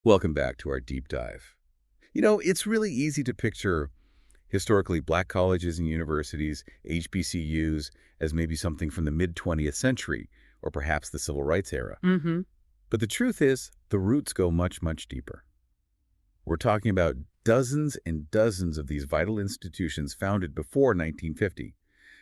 Welcome back to our deep dive. It's really easy to picture historically black colleges and universities, HBCUs, as maybe something from the mid-20th century or perhaps the civil rights era. Mm-hmm. But the truth is, the roots go much, much deeper. We're talking about dozens and dozens of these vital institutions founded before 1950.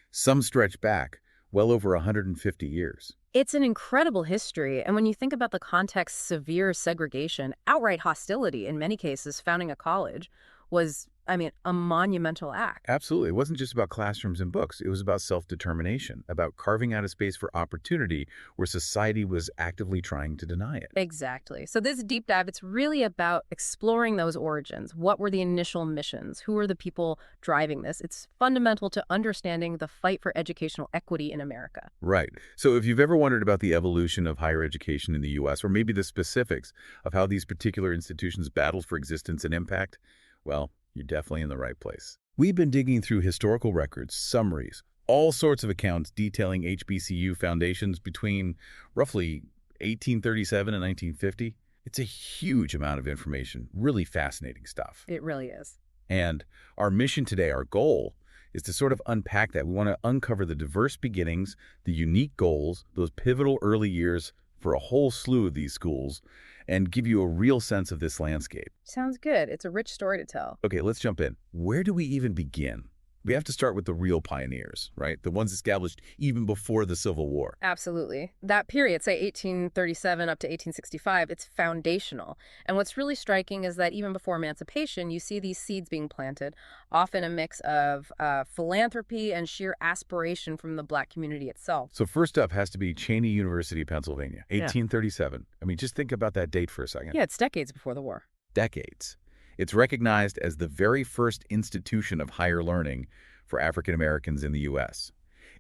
Some stretch back well over 150 years. It's an incredible history, and when you think about the context, severe segregation, outright hostility in many cases, founding a college was, a monumental act. Absolutely. It wasn't just about classrooms and books. It was about self-determination, about carving out a space for opportunity where society was actively trying to deny it. Exactly. So this deep dive, it's really about exploring those origins. What were the initial missions? Who were the people driving this? It's fundamental to understanding the fight for educational equity in America. Right. So if you've ever wondered about the evolution of higher education in the U.S., or maybe the specifics of how these particular institutions battled for existence and impact, well, you're definitely in the right place. We've been digging through historical records, summaries, all sorts of accounts detailing HBCU foundations between roughly 1837 and 1950. It's a huge amount of information, really fascinating stuff. It really is. And our mission today, our goal, is to sort of unpack that. We want to uncover the diverse beginnings, the unique goals, those pivotal early years for a whole slew of these schools, and give you a real sense of this landscape. Sounds good. It's a rich story to tell. Okay, let's jump in. Where do we even begin? We have to start with the real pioneers, right? The ones established even before the Civil War. Absolutely. That period, say 1837 up to 1865, it's foundational. And what's really striking is that even before emancipation, you see these seeds being planted, often a mix of philanthropy and sheer aspiration from the Black community itself. So first up has to be Cheyney University, Pennsylvania, 1837. Just think about that date for a second. Yeah, it's decades before the war. Decades. It's recognized as the very first institution of higher learning for African Americans in the U.S.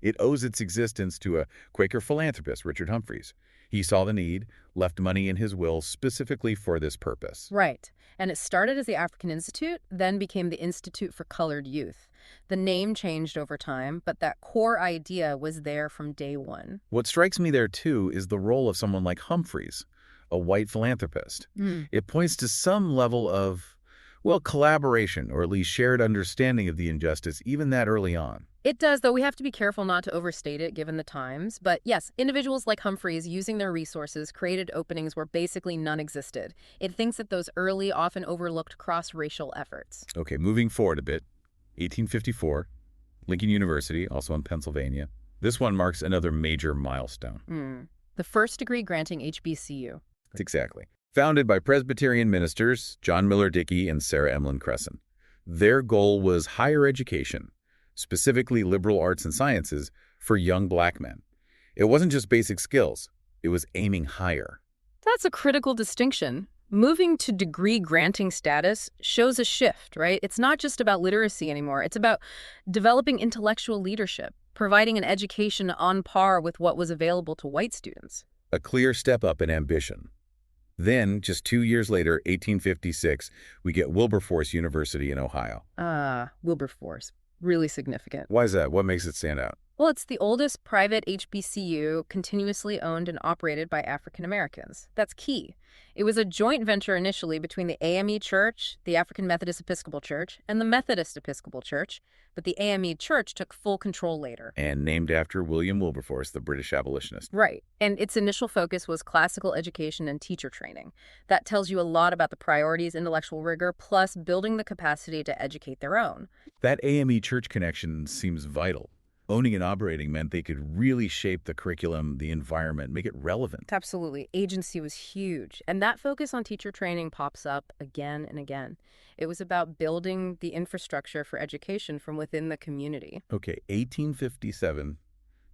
It owes its existence to a Quaker philanthropist, Richard Humphreys. He saw the need, left money in his will specifically for this purpose. Right. And it started as the African Institute, then became the Institute for Colored Youth. The name changed over time, but that core idea was there from day one. What strikes me there, too, is the role of someone like Humphreys, a white philanthropist. It points to some level of collaboration, or at least shared understanding of the injustice, even that early on. It does, though we have to be careful not to overstate it given the times. But yes, individuals like Humphreys using their resources created openings where basically none existed. It thinks that those early, often overlooked cross-racial efforts. Okay, moving forward a bit, 1854, Lincoln University, also in Pennsylvania. This one marks another major milestone. The first degree granting HBCU. Exactly. Founded by Presbyterian ministers John Miller Dickey and Sarah Emlyn Cresson. Their goal was higher education, specifically liberal arts and sciences, for young Black men. It wasn't just basic skills. It was aiming higher. That's a critical distinction. Moving to degree granting status shows a shift, right? It's not just about literacy anymore. It's about developing intellectual leadership, providing an education on par with what was available to white students. A clear step up in ambition. Then, just 2 years later, 1856, we get Wilberforce University in Ohio. Wilberforce. Really significant. Why is that? What makes it stand out? Well, it's the oldest private HBCU continuously owned and operated by African Americans. That's key. It was a joint venture initially between the AME Church, the African Methodist Episcopal Church, and the Methodist Episcopal Church, but the AME Church took full control later. And named after William Wilberforce, the British abolitionist. Right. And its initial focus was classical education and teacher training. That tells you a lot about the priorities, intellectual rigor, plus building the capacity to educate their own. That AME Church connection seems vital. Owning and operating meant they could really shape the curriculum, the environment, make it relevant. Absolutely. Agency was huge. And that focus on teacher training pops up again and again. It was about building the infrastructure for education from within the community. Okay, 1857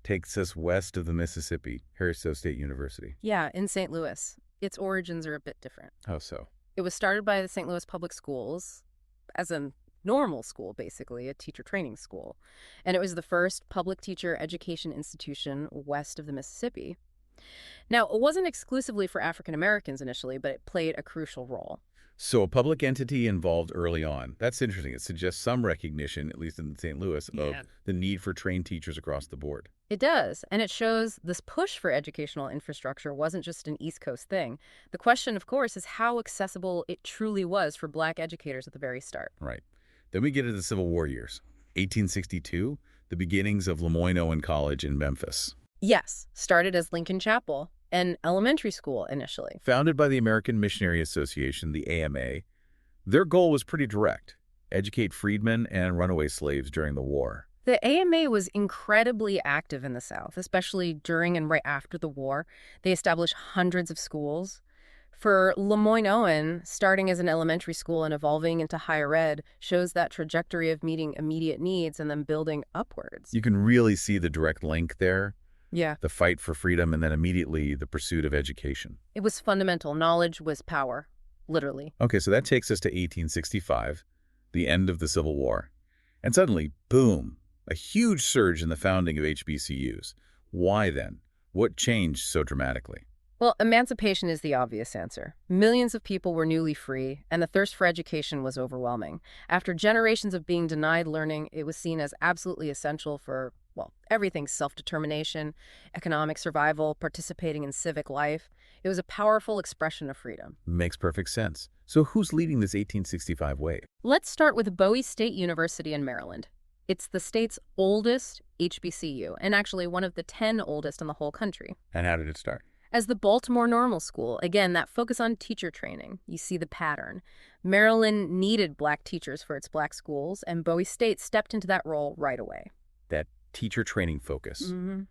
takes us west of the Mississippi, Harrisville State University. Yeah, in St. Louis. Its origins are a bit different. How so? It was started by the St. Louis Public Schools as a normal school, basically, a teacher training school. And it was the first public teacher education institution west of the Mississippi. Now, it wasn't exclusively for African Americans initially, but it played a crucial role. So a public entity involved early on. That's interesting. It suggests some recognition, at least in St. Louis, of Yeah. the need for trained teachers across the board. It does, and it shows this push for educational infrastructure wasn't just an East Coast thing. The question, of course, is how accessible it truly was for Black educators at the very start. Right. Then we get into the Civil War years. 1862, the beginnings of Lemoyne-Owen College in Memphis. Yes, started as Lincoln Chapel, an elementary school initially. Founded by the American Missionary Association, the AMA, their goal was pretty direct: educate freedmen and runaway slaves during the war. The AMA was incredibly active in the South, especially during and right after the war. They established hundreds of schools. For Lemoyne-Owen, starting as an elementary school and evolving into higher ed shows that trajectory of meeting immediate needs and then building upwards. You can really see the direct link there, Yeah, the fight for freedom and then immediately the pursuit of education. it was fundamental. Knowledge was power, literally. Okay, so that takes us to 1865, the end of the Civil War. And suddenly, boom, a huge surge in the founding of HBCUs. Why then? What changed so dramatically? Well, emancipation is the obvious answer. Millions of people were newly free, and the thirst for education was overwhelming. After generations of being denied learning, it was seen as absolutely essential for, well, everything: self-determination, economic survival, participating in civic life. It was a powerful expression of freedom. Makes perfect sense. So who's leading this 1865 wave? Let's start with Bowie State University in Maryland. It's the state's oldest HBCU, and actually one of the 10 oldest in the whole country. And how did it start? As the Baltimore Normal School, again, that focus on teacher training, you see the pattern. Maryland needed Black teachers for its Black schools, and Bowie State stepped into that role right away. That teacher training focus. Mm-hmm.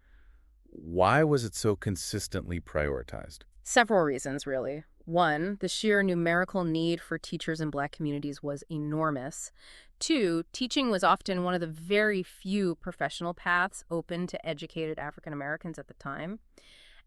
Why was it so consistently prioritized? Several reasons, really. One, the sheer numerical need for teachers in Black communities was enormous. Two, teaching was often one of the very few professional paths open to educated African Americans at the time.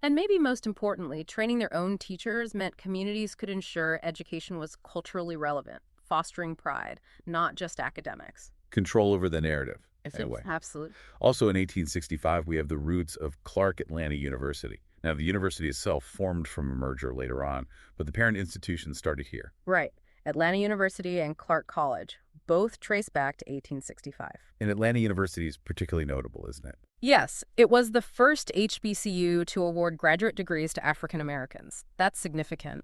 And maybe most importantly, training their own teachers meant communities could ensure education was culturally relevant, fostering pride, not just academics. Control over the narrative, in a way. Absolutely. Also in 1865, we have the roots of Clark Atlanta University. Now, the university itself formed from a merger later on, but the parent institution started here. Right. Atlanta University and Clark College, both trace back to 1865. And Atlanta University is particularly notable, isn't it? Yes, it was the first HBCU to award graduate degrees to African Americans. That's significant.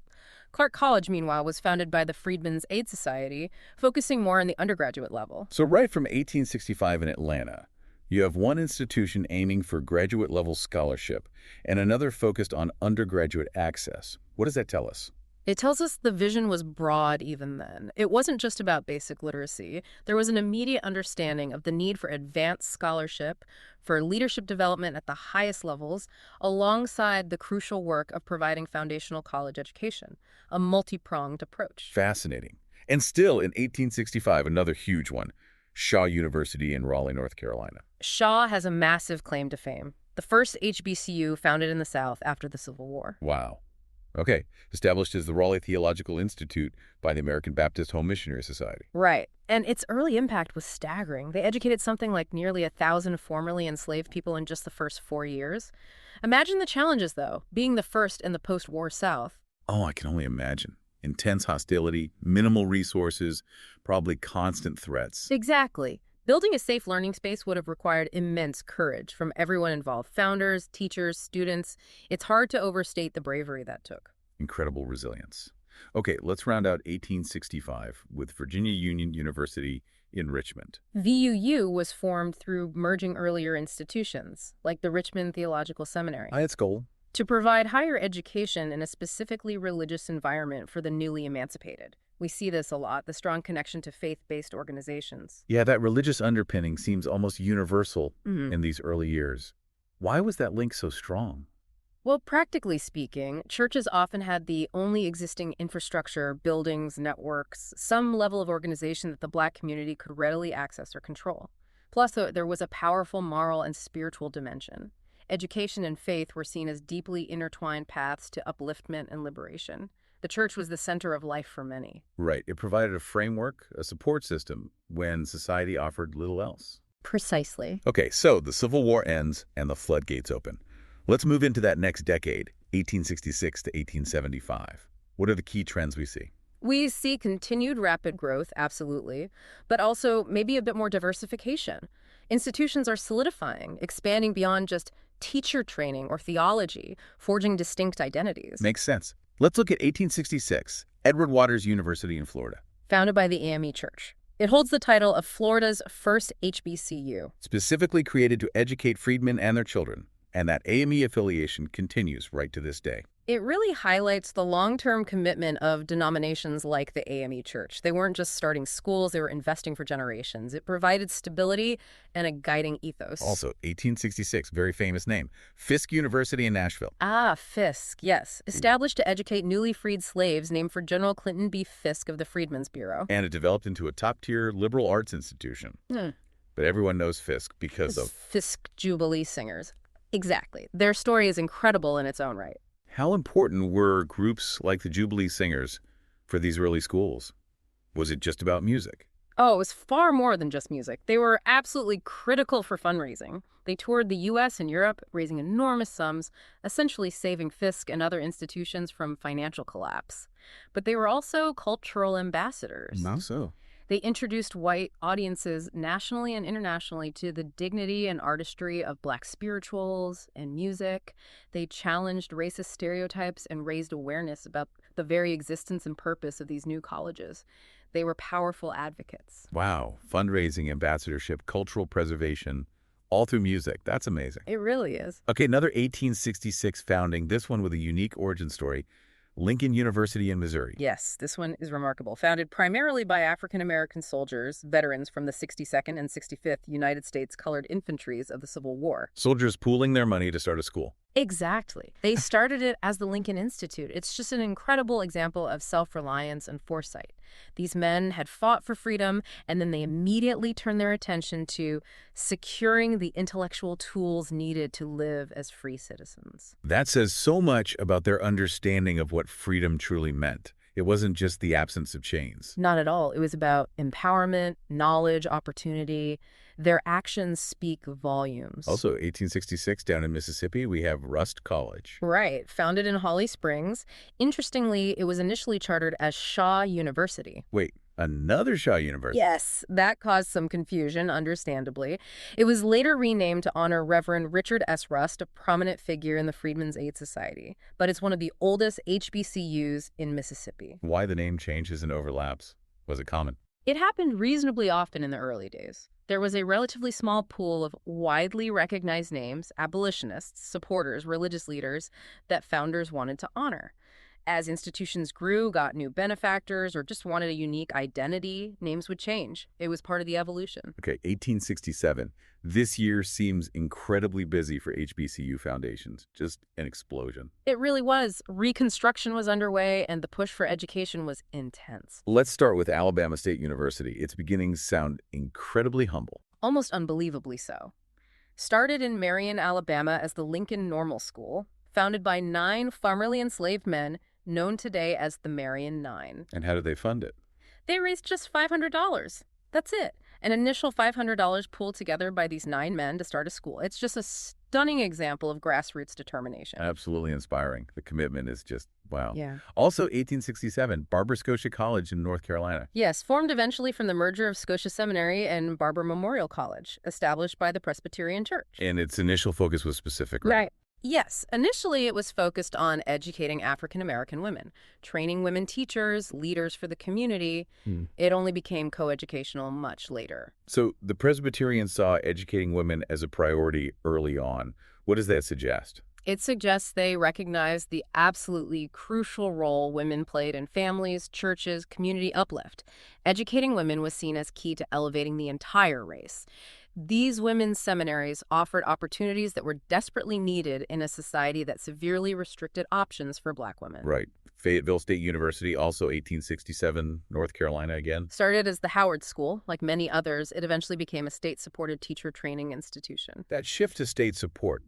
Clark College, meanwhile, was founded by the Freedmen's Aid Society, focusing more on the undergraduate level. So right from 1865 in Atlanta, you have one institution aiming for graduate-level scholarship and another focused on undergraduate access. What does that tell us? It tells us the vision was broad even then. It wasn't just about basic literacy. There was an immediate understanding of the need for advanced scholarship, for leadership development at the highest levels, alongside the crucial work of providing foundational college education, a multi-pronged approach. Fascinating. And still in 1865, another huge one, Shaw University in Raleigh, North Carolina. Shaw has a massive claim to fame, the first HBCU founded in the South after the Civil War. Wow. Okay. Established as the Raleigh Theological Institute by the American Baptist Home Missionary Society. Right. And its early impact was staggering. They educated something like nearly 1,000 formerly enslaved people in just the first 4 years. Imagine the challenges, though, being the first in the post-war South. Oh, I can only imagine. Intense hostility, minimal resources, probably constant threats. Exactly. Building a safe learning space would have required immense courage from everyone involved: founders, teachers, students. It's hard to overstate the bravery that took. Incredible resilience. Okay, let's round out 1865 with Virginia Union University in Richmond. VUU was formed through merging earlier institutions, like the Richmond Theological Seminary, By its goal, to provide higher education in a specifically religious environment for the newly emancipated. We see this a lot, the strong connection to faith-based organizations. yeah, that religious underpinning seems almost universal Mhm. in these early years. Why was that link so strong? Well, practically speaking, churches often had the only existing infrastructure, buildings, networks, some level of organization that the Black community could readily access or control. Plus, there was a powerful moral and spiritual dimension. Education and faith were seen as deeply intertwined paths to upliftment and liberation. The church was the center of life for many. Right, it provided a framework, a support system, when society offered little else. Precisely. Okay, so the Civil War ends and the floodgates open. Let's move into that next decade, 1866 to 1875. What are the key trends we see? We see continued rapid growth, absolutely, but also maybe a bit more diversification. Institutions are solidifying, expanding beyond just teacher training or theology, forging distinct identities. Makes sense. Let's look at 1866, Edward Waters University in Florida. Founded by the AME Church. It holds the title of Florida's first HBCU. Specifically created to educate freedmen and their children. And that AME affiliation continues right to this day. It really highlights the long-term commitment of denominations like the AME Church. They weren't just starting schools, they were investing for generations. It provided stability and a guiding ethos. Also, 1866, very famous name, Fisk University in Nashville. Ah, Fisk, yes. Established to educate newly freed slaves, named for General Clinton B. Fisk of the Freedmen's Bureau. And it developed into a top-tier liberal arts institution. But everyone knows Fisk because of Fisk Jubilee Singers. Exactly. Their story is incredible in its own right. How important were groups like the Jubilee Singers for these early schools? Was it just about music? Oh, it was far more than just music. They were absolutely critical for fundraising. They toured the U.S. and Europe, raising enormous sums, essentially saving Fisk and other institutions from financial collapse. But they were also cultural ambassadors. How so? They introduced white audiences nationally and internationally to the dignity and artistry of Black spirituals and music. They challenged racist stereotypes and raised awareness about the very existence and purpose of these new colleges. They were powerful advocates. Wow. Fundraising, ambassadorship, cultural preservation, all through music. That's amazing. It really is. Okay, another 1866 founding, this one with a unique origin story. Lincoln University in Missouri. Yes, this one is remarkable. Founded primarily by African-American soldiers, veterans from the 62nd and 65th United States Colored Infantries of the Civil War. Soldiers pooling their money to start a school. Exactly. They started it as the Lincoln Institute. It's just an incredible example of self-reliance and foresight. These men had fought for freedom, and then they immediately turned their attention to securing the intellectual tools needed to live as free citizens. That says so much about their understanding of what freedom truly meant. It wasn't just the absence of chains. Not at all. It was about empowerment, knowledge, opportunity. Their actions speak volumes. Also, 1866, down in Mississippi, we have Rust College. Right. Founded in Holly Springs. Interestingly, it was initially chartered as Shaw University. Wait, another Shaw University? Yes, that caused some confusion, understandably. It was later renamed to honor Reverend Richard S. Rust, a prominent figure in the Freedmen's Aid Society. But it's one of the oldest HBCUs in Mississippi. Why the name changes and overlaps? Was it common? It happened reasonably often in the early days. There was a relatively small pool of widely recognized names, abolitionists, supporters, religious leaders, that founders wanted to honor. As institutions grew, got new benefactors, or just wanted a unique identity, names would change. It was part of the evolution. Okay, 1867. This year seems incredibly busy for HBCU foundations. Just an explosion. It really was. Reconstruction was underway, and the push for education was intense. Let's start with Alabama State University. Its beginnings sound incredibly humble. Almost unbelievably so. Started in Marion, Alabama as the Lincoln Normal School, founded by 9 formerly enslaved men, known today as the Marion Nine. And how did they fund it? They raised just $500. That's it. An initial $500 pooled together by these 9 men to start a school. It's just a stunning example of grassroots determination. Absolutely inspiring. The commitment is just, wow. Yeah. Also, 1867, Barber Scotia College in North Carolina. Yes, formed eventually from the merger of Scotia Seminary and Barber Memorial College, established by the Presbyterian Church. And its initial focus was specific, right? Right. Yes, initially it was focused on educating African-American women, training women teachers, leaders for the community. It only became coeducational much later. So the Presbyterians saw educating women as a priority early on. What does that suggest? It suggests they recognized the absolutely crucial role women played in families, churches, community uplift. Educating women was seen as key to elevating the entire race. These women's seminaries offered opportunities that were desperately needed in a society that severely restricted options for Black women. Right. Fayetteville State University, also 1867, North Carolina again. Started as the Howard School, like many others, it eventually became a state-supported teacher training institution. That shift to state support,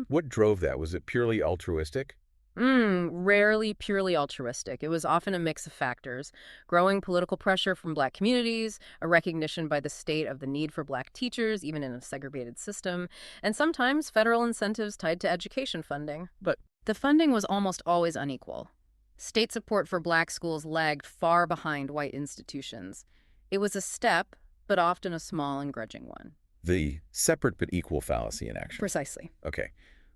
what drove that? Was it purely altruistic? Rarely purely altruistic. It was often a mix of factors. Growing political pressure from Black communities, a recognition by the state of the need for Black teachers, even in a segregated system, and sometimes federal incentives tied to education funding. But the funding was almost always unequal. State support for black schools lagged far behind white institutions. It was a step, but often a small and grudging one. The separate but equal fallacy in action. Precisely. Okay.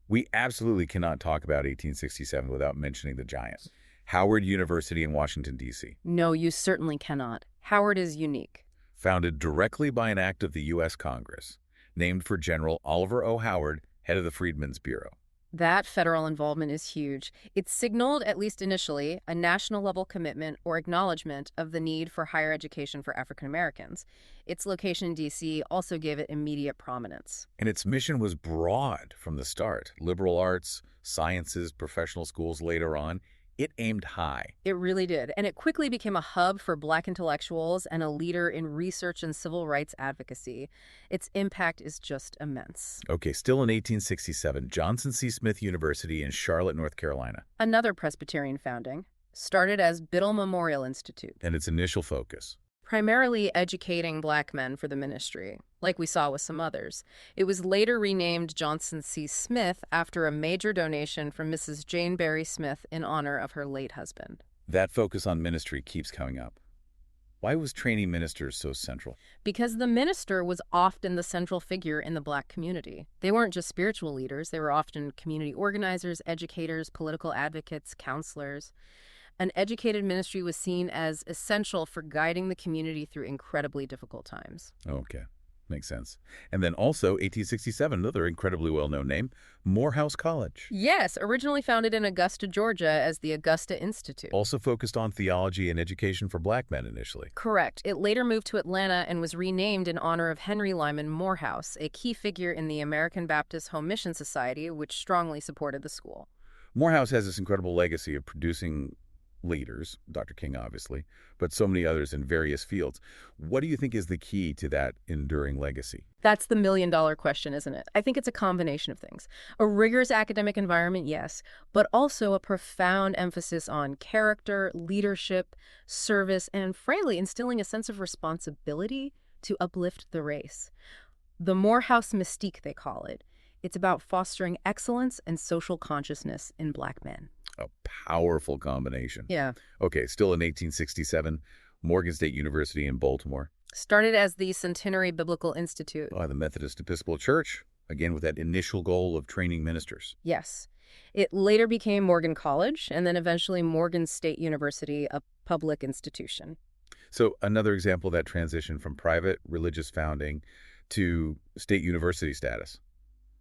We absolutely cannot talk about 1867 without mentioning the giant. Howard University in Washington, D.C. No, you certainly cannot. Howard is unique. Founded directly by an act of the U.S. Congress. Named for General Oliver O. Howard, head of the Freedmen's Bureau. That federal involvement is huge. It signaled, at least initially, a national-level commitment or acknowledgement of the need for higher education for African Americans. Its location in D.C. also gave it immediate prominence. And its mission was broad from the start. Liberal arts, sciences, professional schools later on. It aimed high. It really did, and it quickly became a hub for black intellectuals and a leader in research and civil rights advocacy. Its impact is just immense. Okay, still in 1867, Johnson C. Smith University in Charlotte, North Carolina. Another Presbyterian founding, started as Biddle Memorial Institute. And its initial focus. Primarily educating black men for the ministry, like we saw with some others. It was later renamed Johnson C. Smith after a major donation from Mrs. Jane Berry Smith in honor of her late husband. That focus on ministry keeps coming up. Why was training ministers so central? Because the minister was often the central figure in the black community. They weren't just spiritual leaders. They were often community organizers, educators, political advocates, counselors. An educated ministry was seen as essential for guiding the community through incredibly difficult times. Okay, makes sense. And then also 1867, another incredibly well-known name, Morehouse College. Yes, originally founded in Augusta, Georgia as the Augusta Institute. Also focused on theology and education for black men initially. Correct. It later moved to Atlanta and was renamed in honor of Henry Lyman Morehouse, a key figure in the American Baptist Home Mission Society, which strongly supported the school. Morehouse has this incredible legacy of producing leaders, Dr. King obviously, but so many others in various fields. What do you think is the key to that enduring legacy? That's the million-dollar question, isn't it? I think it's a combination of things. A rigorous academic environment, yes, but also a profound emphasis on character, leadership, service, and frankly, instilling a sense of responsibility to uplift the race. The Morehouse mystique, they call it. It's about fostering excellence and social consciousness in black men. A powerful combination. Yeah. Okay, still in 1867, Morgan State University in Baltimore. Started as the Centenary Biblical Institute. By the Methodist Episcopal Church, again with that initial goal of training ministers. Yes. It later became Morgan College and then eventually Morgan State University, a public institution. So another example of that transition from private religious founding to state university status.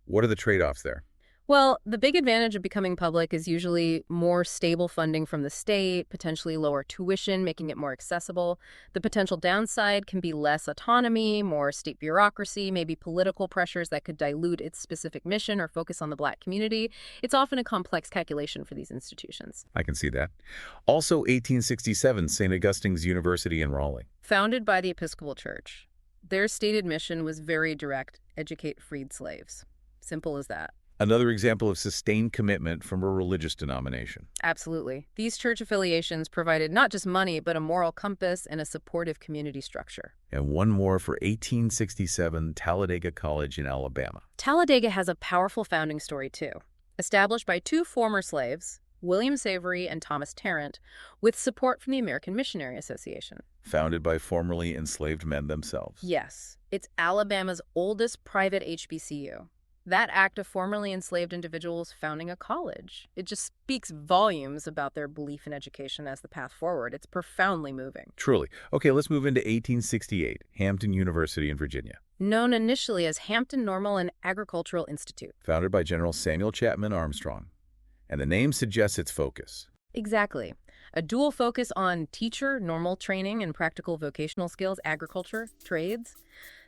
What are the trade-offs there? Well, the big advantage of becoming public is usually more stable funding from the state, potentially lower tuition, making it more accessible. The potential downside can be less autonomy, more state bureaucracy, maybe political pressures that could dilute its specific mission or focus on the black community. It's often a complex calculation for these institutions. I can see that. Also 1867, St. Augustine's University in Raleigh. Founded by the Episcopal Church. Their stated mission was very direct: educate freed slaves. Simple as that. Another example of sustained commitment from a religious denomination. Absolutely. These church affiliations provided not just money, but a moral compass and a supportive community structure. And one more for 1867, Talladega College in Alabama. Talladega has a powerful founding story, too. Established by two former slaves, William Savory and Thomas Tarrant, with support from the American Missionary Association. Founded by formerly enslaved men themselves. Yes. It's Alabama's oldest private HBCU. That act of formerly enslaved individuals founding a college, it just speaks volumes about their belief in education as the path forward. It's profoundly moving. Truly. Okay, let's move into 1868, Hampton University in Virginia. Known initially as Hampton Normal and Agricultural Institute. Founded by General Samuel Chapman Armstrong. And the name suggests its focus. Exactly. A dual focus on teacher, normal training, and practical vocational skills, agriculture, trades.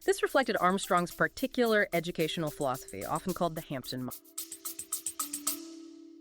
This reflected Armstrong's particular educational philosophy, often called the Hampton model.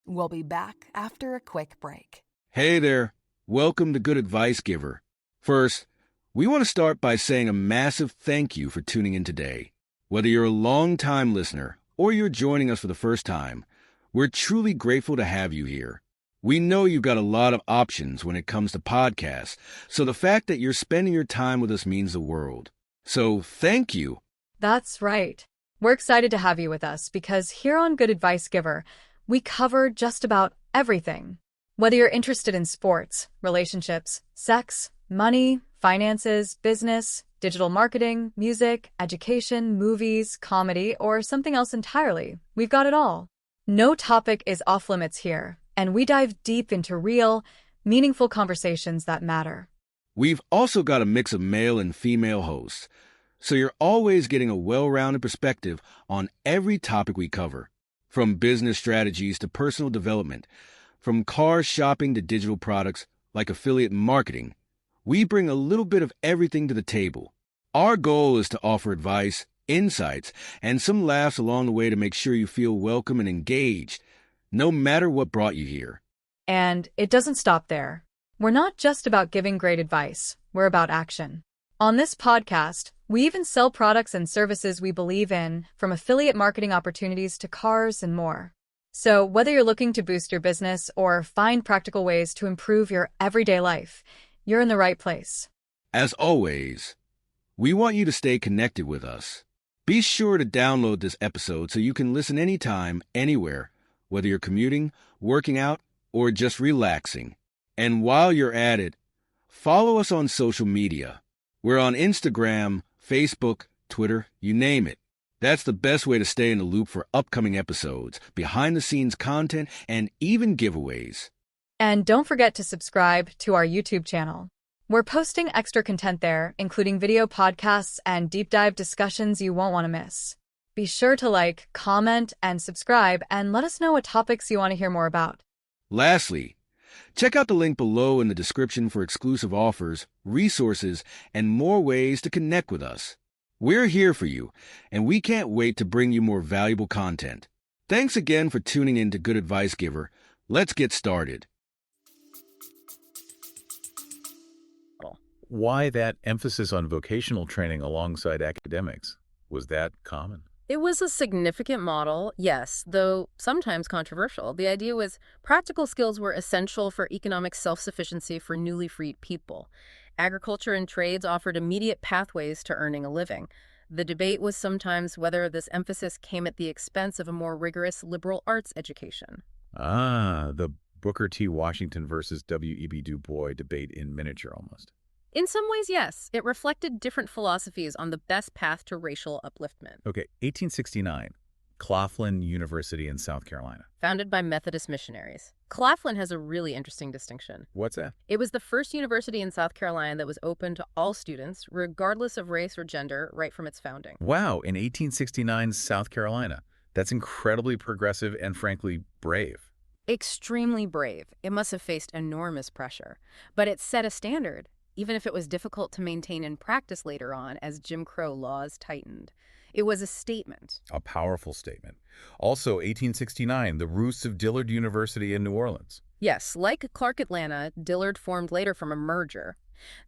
We'll be back after a quick break. Hey there. Welcome to Good Advice Giver. First, we want to start by saying a massive thank you for tuning in today. Whether you're a long-time listener or you're joining us for the first time, we're truly grateful to have you here. We know you've got a lot of options when it comes to podcasts, so the fact that you're spending your time with us means the world. So thank you. That's right. We're excited to have you with us because here on Good Advice Giver, we cover just about everything. Whether you're interested in sports, relationships, sex, money, finances, business, digital marketing, music, education, movies, comedy, or something else entirely, we've got it all. No topic is off limits here, and we dive deep into real, meaningful conversations that matter. We've also got a mix of male and female hosts, so you're always getting a well-rounded perspective on every topic we cover, from business strategies to personal development, from car shopping to digital products like affiliate marketing. We bring a little bit of everything to the table. Our goal is to offer advice, insights, and some laughs along the way to make sure you feel welcome and engaged, no matter what brought you here. And it doesn't stop there. We're not just about giving great advice, we're about action. On this podcast, we even sell products and services we believe in, from affiliate marketing opportunities to cars and more. So whether you're looking to boost your business or find practical ways to improve your everyday life, you're in the right place. As always, we want you to stay connected with us. Be sure to download this episode so you can listen anytime, anywhere, whether you're commuting, working out, or just relaxing. And while you're at it, follow us on social media. We're on Instagram, Facebook, Twitter, you name it. That's the best way to stay in the loop for upcoming episodes, behind-the-scenes content, and even giveaways. And don't forget to subscribe to our YouTube channel. We're posting extra content there, including video podcasts and deep dive discussions you won't want to miss. Be sure to like, comment, and subscribe, and let us know what topics you want to hear more about. Lastly, check out the link below in the description for exclusive offers, resources, and more ways to connect with us. We're here for you, and we can't wait to bring you more valuable content. Thanks again for tuning in to Good Advice Giver. Let's get started. Why that emphasis on vocational training alongside academics? Was that common? It was a significant model, yes, though sometimes controversial. The idea was practical skills were essential for economic self-sufficiency for newly freed people. Agriculture and trades offered immediate pathways to earning a living. The debate was sometimes whether this emphasis came at the expense of a more rigorous liberal arts education. Ah, the Booker T. Washington versus W.E.B. Du Bois debate in miniature almost. In some ways, yes. It reflected different philosophies on the best path to racial upliftment. Okay, 1869, Claflin University in South Carolina. Founded by Methodist missionaries. Claflin has a really interesting distinction. What's that? It was the first university in South Carolina that was open to all students, regardless of race or gender, right from its founding. Wow, in 1869, South Carolina. That's incredibly progressive and, frankly, brave. Extremely brave. It must have faced enormous pressure. But it set a standard, even if it was difficult to maintain in practice later on as Jim Crow laws tightened. It was a statement. A powerful statement. Also, 1869, the roots of Dillard University in New Orleans. Yes, like Clark Atlanta, Dillard formed later from a merger.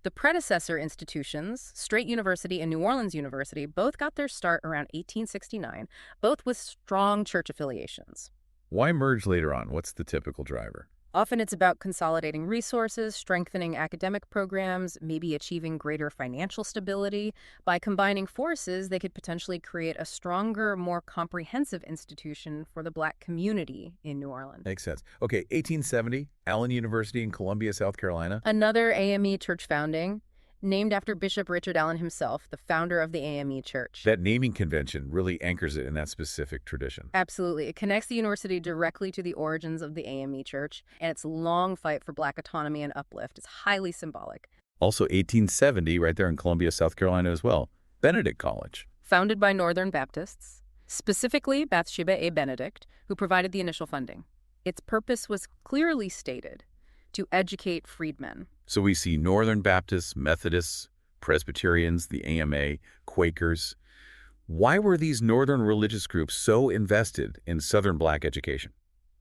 The predecessor institutions, Straight University and New Orleans University, both got their start around 1869, both with strong church affiliations. Why merge later on? What's the typical driver? Often it's about consolidating resources, strengthening academic programs, maybe achieving greater financial stability. By combining forces, they could potentially create a stronger, more comprehensive institution for the Black community in New Orleans. Makes sense. Okay, 1870, Allen University in Columbia, South Carolina. Another AME church founding, named after Bishop Richard Allen himself, the founder of the AME Church. That naming convention really anchors it in that specific tradition. Absolutely. It connects the university directly to the origins of the AME Church and its long fight for Black autonomy and uplift. It's highly symbolic. Also 1870, right there in Columbia, South Carolina as well, Benedict College. Founded by Northern Baptists, specifically Bathsheba A. Benedict, who provided the initial funding. Its purpose was clearly stated: to educate freedmen. So we see Northern Baptists, Methodists, Presbyterians, the AMA, Quakers. Why were these Northern religious groups so invested in Southern Black education?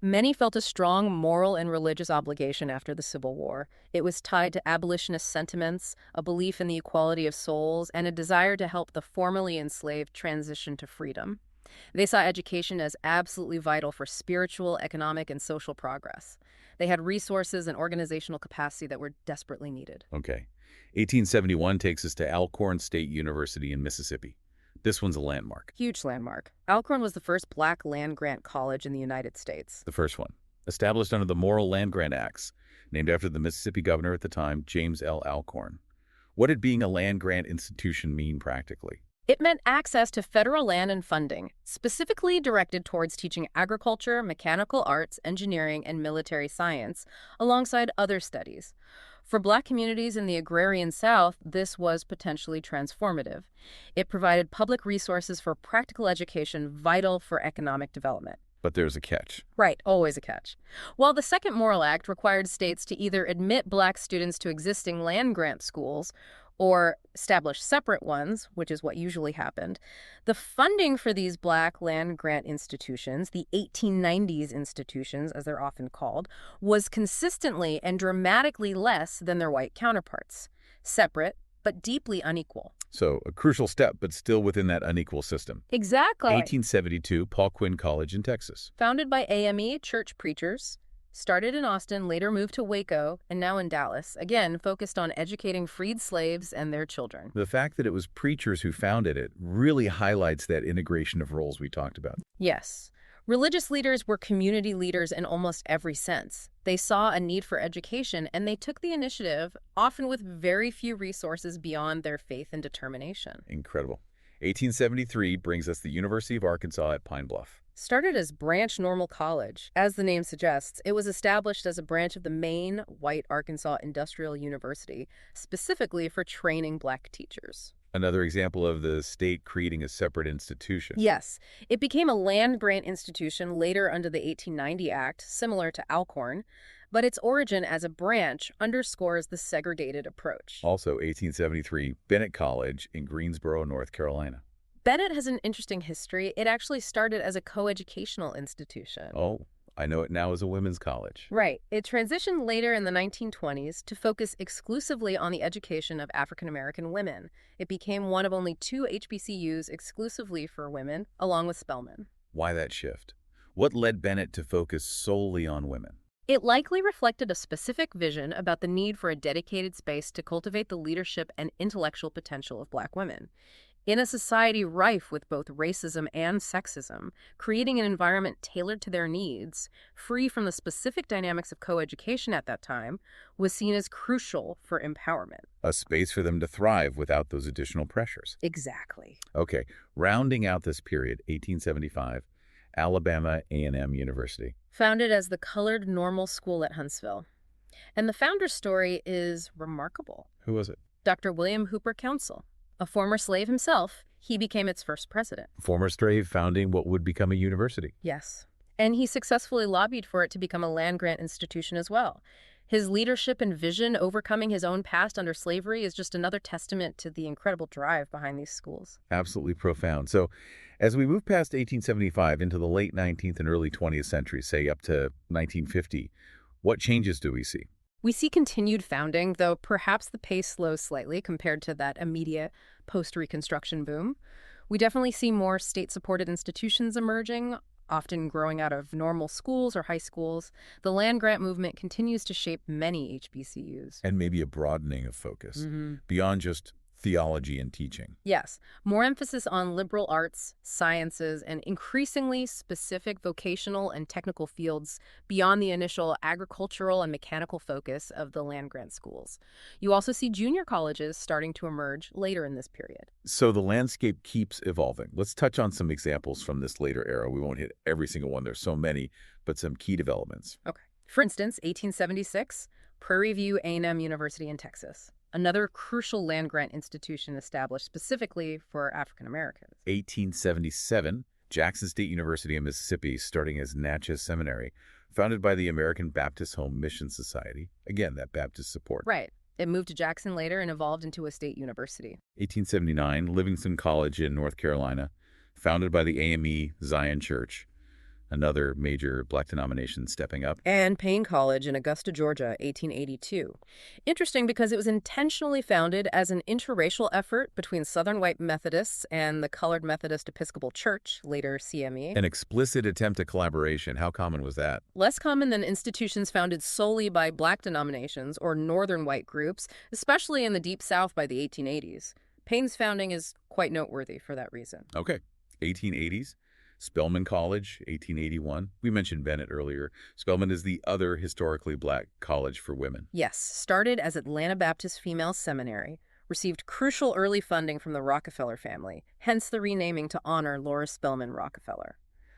Many felt a strong moral and religious obligation after the Civil War. It was tied to abolitionist sentiments, a belief in the equality of souls, and a desire to help the formerly enslaved transition to freedom. They saw education as absolutely vital for spiritual, economic, and social progress. They had resources and organizational capacity that were desperately needed. Okay. 1871 takes us to Alcorn State University in Mississippi. This one's a landmark. Huge landmark. Alcorn was the first Black land-grant college in the United States. The first one. established under the Morrill Land Grant Acts, named after the Mississippi governor at the time, James L. Alcorn. What did being a land grant institution mean practically? It meant access to federal land and funding, specifically directed towards teaching agriculture, mechanical arts, engineering, and military science, alongside other studies. For Black communities in the agrarian South, this was potentially transformative. It provided public resources for practical education vital for economic development. But there's a catch. Right, always a catch. While the Second Morrill Act required states to either admit Black students to existing land grant schools or establish separate ones, which is what usually happened, the funding for these Black land grant institutions, the 1890s institutions as they're often called, was consistently and dramatically less than their white counterparts. Separate, but deeply unequal. So a crucial step, but still within that unequal system. Exactly. 1872, Paul Quinn College in Texas. Founded by AME church preachers, started in Austin, later moved to Waco, and now in Dallas, again focused on educating freed slaves and their children. The fact that it was preachers who founded it really highlights that integration of roles we talked about. Yes. Religious leaders were community leaders in almost every sense. They saw a need for education, and they took the initiative, often with very few resources beyond their faith and determination. Incredible. 1873 brings us the University of Arkansas at Pine Bluff. Started as Branch Normal College. As the name suggests, it was established as a branch of the main white Arkansas Industrial University, specifically for training Black teachers. Another example of the state creating a separate institution. Yes, it became a land grant institution later under the 1890 Act, similar to Alcorn, but its origin as a branch underscores the segregated approach. Also, 1873, Bennett College in Greensboro, North Carolina. Bennett has an interesting history. It actually started as a coeducational institution. Oh, I know it now as a women's college. Right. It transitioned later in the 1920s to focus exclusively on the education of African-American women. It became one of only 2 HBCUs exclusively for women, along with Spelman. Why that shift? What led Bennett to focus solely on women? It likely reflected a specific vision about the need for a dedicated space to cultivate the leadership and intellectual potential of Black women. In a society rife with both racism and sexism, creating an environment tailored to their needs, free from the specific dynamics of coeducation at that time, was seen as crucial for empowerment. A space for them to thrive without those additional pressures. Exactly. Okay, rounding out this period, 1875, Alabama A&M University. Founded as the Colored Normal School at Huntsville. And the founder's story is remarkable. Who was it? Dr. William Hooper Council. A former slave himself, he became its first president. Former slave founding what would become a university. Yes. And he successfully lobbied for it to become a land-grant institution as well. His leadership and vision overcoming his own past under slavery is just another testament to the incredible drive behind these schools. Absolutely profound. So as we move past 1875 into the late 19th and early 20th century, say up to 1950, what changes do we see? We see continued founding, though perhaps the pace slows slightly compared to that immediate post-Reconstruction boom. We definitely see more state-supported institutions emerging, often growing out of normal schools or high schools. The land grant movement continues to shape many HBCUs. And maybe a broadening of focus beyond just theology and teaching. Yes, more emphasis on liberal arts, sciences, and increasingly specific vocational and technical fields beyond the initial agricultural and mechanical focus of the land-grant schools. You also see junior colleges starting to emerge later in this period. So the landscape keeps evolving. Let's touch on some examples from this later era. We won't hit every single one. There's so many, but some key developments. Okay. For instance, 1876, Prairie View A&M University in Texas. Another crucial land-grant institution established specifically for African Americans. 1877, Jackson State University in Mississippi, starting as Natchez Seminary, founded by the American Baptist Home Mission Society. Again, that Baptist support. Right. It moved to Jackson later and evolved into a state university. 1879, Livingston College in North Carolina, founded by the AME Zion Church. Another major Black denomination stepping up. And Payne College in Augusta, Georgia, 1882. Interesting because it was intentionally founded as an interracial effort between Southern white Methodists and the Colored Methodist Episcopal Church, later CME. An explicit attempt at collaboration. How common was that? Less common than institutions founded solely by Black denominations or Northern white groups, especially in the Deep South by the 1880s. Payne's founding is quite noteworthy for that reason. Okay. 1880s. Spelman College, 1881. We mentioned Bennett earlier. Spelman is the other historically black college for women. Yes, started as Atlanta Baptist Female Seminary, received crucial early funding from the Rockefeller family, hence the renaming to honor Laura Spelman Rockefeller.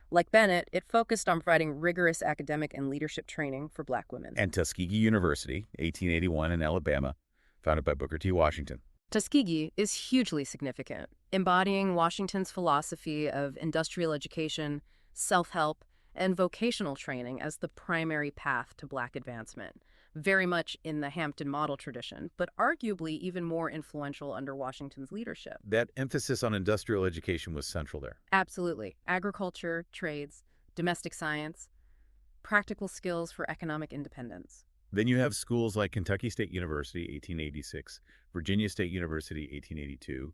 Like Bennett, it focused on providing rigorous academic and leadership training for black women. And Tuskegee University, 1881 in Alabama, founded by Booker T. Washington. Tuskegee is hugely significant, embodying Washington's philosophy of industrial education, self-help, and vocational training as the primary path to black advancement, very much in the Hampton model tradition, but arguably even more influential under Washington's leadership. That emphasis on industrial education was central there. Absolutely. Agriculture, trades, domestic science, practical skills for economic independence. Then you have schools like Kentucky State University, 1886, Virginia State University, 1882,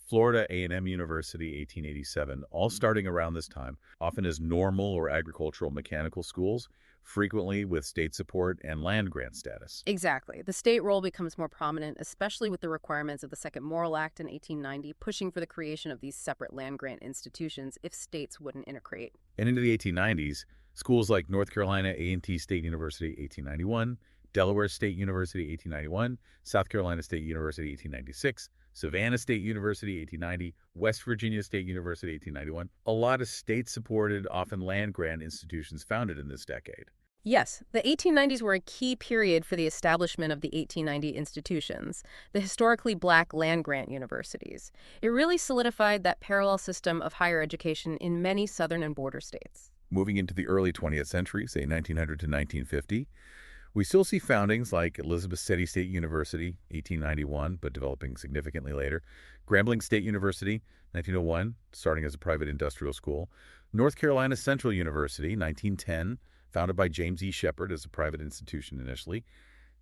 Florida A&M University, 1887, all starting around this time, often as normal or agricultural mechanical schools, frequently with state support and land grant status. Exactly. The state role becomes more prominent, especially with the requirements of the Second Morrill Act in 1890, pushing for the creation of these separate land grant institutions if states wouldn't integrate. And into the 1890s, schools like North Carolina A&T State University, 1891, Delaware State University, 1891, South Carolina State University, 1896, Savannah State University, 1890, West Virginia State University, 1891. A lot of state-supported, often land-grant institutions founded in this decade. Yes, the 1890s were a key period for the establishment of the 1890 institutions, the historically black land-grant universities. It really solidified that parallel system of higher education in many southern and border states. Moving into the early 20th century, say 1900 to 1950, we still see foundings like Elizabeth City State University, 1891, but developing significantly later, Grambling State University, 1901, starting as a private industrial school, North Carolina Central University, 1910, founded by James E. Shepard as a private institution initially,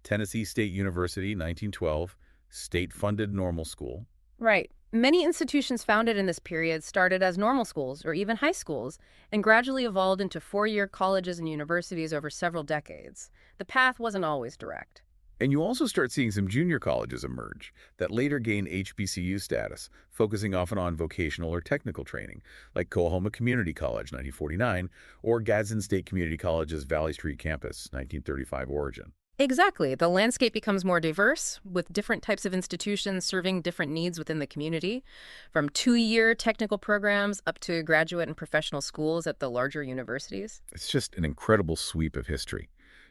Tennessee State University, 1912, state-funded normal school. Right. Many institutions founded in this period started as normal schools or even high schools and gradually evolved into four-year colleges and universities over several decades. The path wasn't always direct. And you also start seeing some junior colleges emerge that later gain HBCU status, focusing often on vocational or technical training, like Coahoma Community College, 1949, or Gadsden State Community College's Valley Street campus, 1935 origin. Exactly. The landscape becomes more diverse, with different types of institutions serving different needs within the community, from two-year technical programs up to graduate and professional schools at the larger universities. It's just an incredible sweep of history.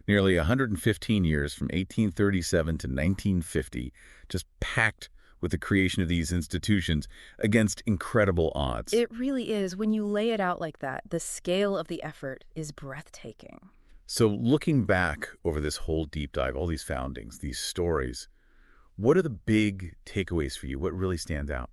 Nearly 115 years from 1837 to 1950, just packed with the creation of these institutions against incredible odds. It really is. When you lay it out like that, the scale of the effort is breathtaking. So looking back over this whole deep dive, all these foundings, these stories, what are the big takeaways for you? What really stands out?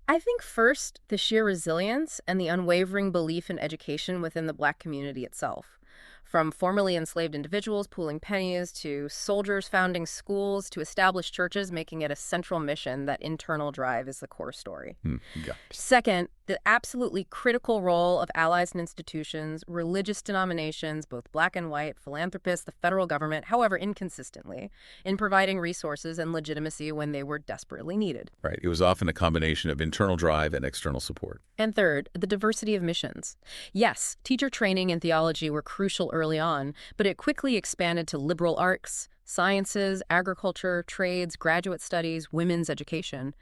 I think first, the sheer resilience and the unwavering belief in education within the Black community itself. From formerly enslaved individuals pooling pennies to soldiers founding schools to established churches making it a central mission, that internal drive is the core story. Yeah. Second, the absolutely critical role of allies and institutions, religious denominations, both black and white, philanthropists, the federal government, however inconsistently, in providing resources and legitimacy when they were desperately needed. Right. It was often a combination of internal drive and external support. And third, the diversity of missions. Yes, teacher training and theology were crucial early on, but it quickly expanded to liberal arts, sciences, agriculture, trades, graduate studies, women's education.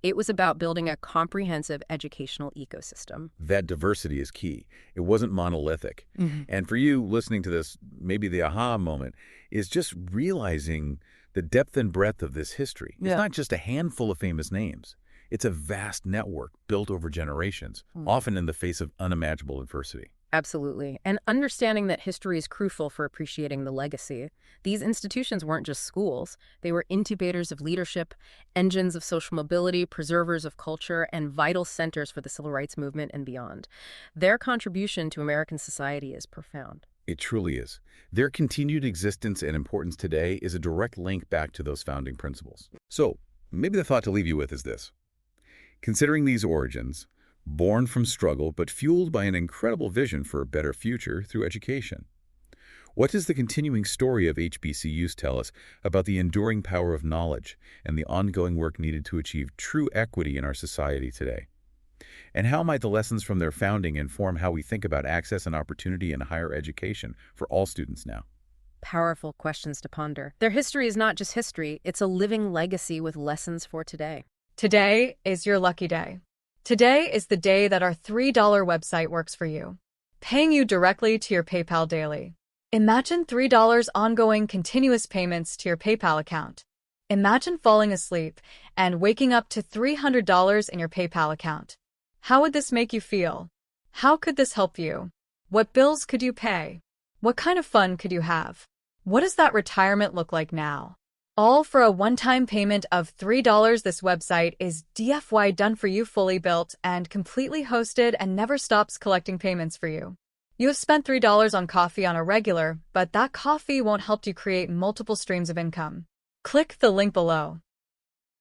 It was about building a comprehensive educational ecosystem. That diversity is key. It wasn't monolithic. And for you listening to this, maybe the aha moment is just realizing the depth and breadth of this history. It's not just a handful of famous names. It's a vast network built over generations, often in the face of unimaginable adversity. Absolutely. And understanding that history is crucial for appreciating the legacy. These institutions weren't just schools. They were incubators of leadership, engines of social mobility, preservers of culture, and vital centers for the civil rights movement and beyond. Their contribution to American society is profound. It truly is. Their continued existence and importance today is a direct link back to those founding principles. So, maybe the thought to leave you with is this. Considering these origins, born from struggle but fueled by an incredible vision for a better future through education, what does the continuing story of HBCUs tell us about the enduring power of knowledge and the ongoing work needed to achieve true equity in our society today? And how might the lessons from their founding inform how we think about access and opportunity in higher education for all students now? Powerful questions to ponder. Their history is not just history, it's a living legacy with lessons for today. Today is your lucky day. Today is the day that our $3 website works for you, paying you directly to your PayPal daily. Imagine $3 ongoing continuous payments to your PayPal account. Imagine falling asleep and waking up to $300 in your PayPal account. How would this make you feel? How could this help you? What bills could you pay? What kind of fun could you have? What does that retirement look like now? All for a one-time payment of $3. This website is DFY done for you, fully built and completely hosted, and never stops collecting payments for you. You have spent $3 on coffee on a regular, but that coffee won't help you create multiple streams of income. Click the link below.